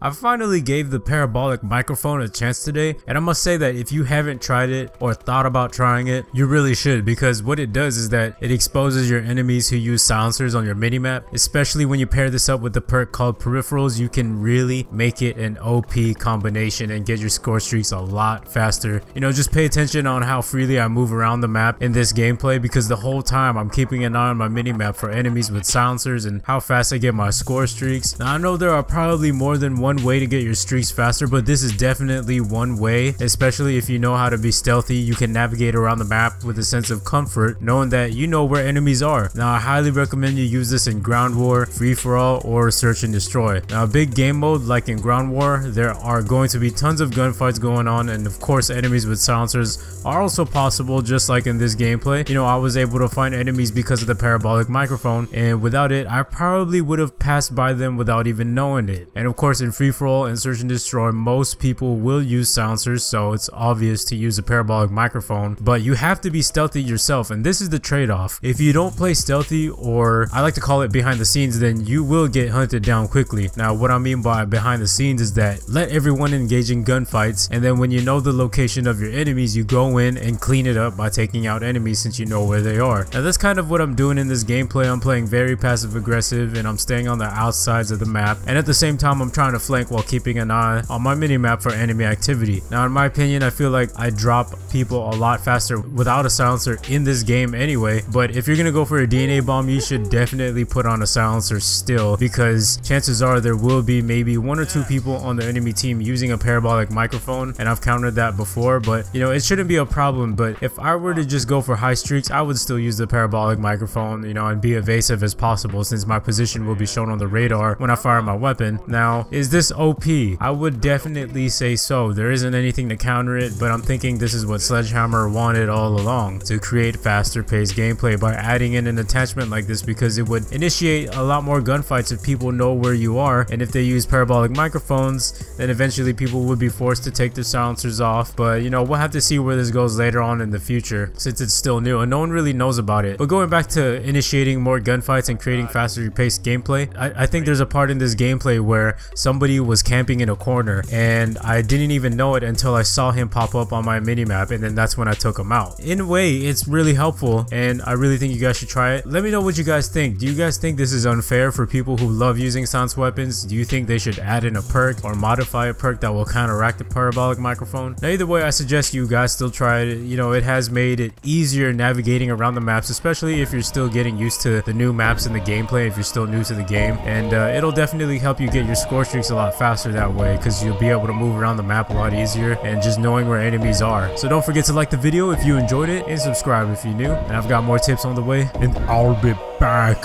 I finally gave the parabolic microphone a chance today, and I must say that if you haven't tried it or thought about trying it, you really should, because what it does is that it exposes your enemies who use silencers on your minimap. Especially when you pair this up with the perk called peripherals, you can really make it an OP combination and get your score streaks a lot faster. You know, just pay attention on how freely I move around the map in this gameplay, because the whole time I'm keeping an eye on my minimap for enemies with silencers and how fast I get my score streaks. Now I know there are probably more than one way to get your streaks faster, but this is definitely one way. Especially if you know how to be stealthy, you can navigate around the map with a sense of comfort knowing that you know where enemies are. Now I highly recommend you use this in ground war, free for all, or search and destroy. Now a big game mode like in ground war, there are going to be tons of gunfights going on, and of course enemies with silencers are also possible, just like in this gameplay. You know, I was able to find enemies because of the parabolic microphone, and without it I probably would have passed by them without even knowing it. And of course in free for all and search and destroy, most people will use silencers, so it's obvious to use a parabolic microphone, but you have to be stealthy yourself, and this is the trade-off. If you don't play stealthy, or I like to call it behind the scenes, then you will get hunted down quickly. Now what I mean by behind the scenes is that let everyone engage in gunfights, and then when you know the location of your enemies, you go in and clean it up by taking out enemies since you know where they are. Now that's kind of what I'm doing in this gameplay. I'm playing very passive aggressive, and I'm staying on the outsides of the map, and at the same time I'm trying to flank while keeping an eye on my minimap for enemy activity. Now in my opinion, I feel like I drop people a lot faster without a silencer in this game anyway, but if you're gonna go for a DNA bomb, you should definitely put on a silencer still, because chances are there will be maybe one or two people on the enemy team using a parabolic microphone, and I've countered that before, but you know, it shouldn't be a problem. But if I were to just go for high streaks, I would still use the parabolic microphone, you know, and be evasive as possible, since my position will be shown on the radar when I fire my weapon. Now, is this OP? I would definitely say so. There isn't anything to counter it, but I'm thinking this is what Sledgehammer wanted all along, to create faster paced gameplay by adding in an attachment like this, because it would initiate a lot more gunfights if people know where you are, and if they use parabolic microphones, then eventually people would be forced to take their silencers off. But you know, we'll have to see where this goes later on in the future, since it's still new and no one really knows about it. But going back to initiating more gunfights and creating faster paced gameplay, I think there's a part in this gameplay where somebody was camping in a corner, and I didn't even know it until I saw him pop up on my minimap, and then that's when I took him out. In a way, it's really helpful, and I really think you guys should try it. Let me know what you guys think. Do you guys think this is unfair for people who love using silenced weapons? Do you think they should add in a perk or modify a perk that will counteract the parabolic microphone? Now either way, I suggest you guys still try it. You know, it has made it easier navigating around the maps, especially if you're still getting used to the new maps in the gameplay, if you're still new to the game, and it'll definitely help you get your score streaks a lot faster that way, because you'll be able to move around the map a lot easier and just knowing where enemies are. So don't forget to like the video if you enjoyed it, and subscribe if you're new, and I've got more tips on the way, and I'll be back.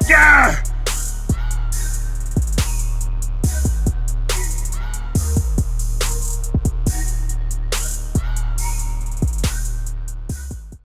Yeah!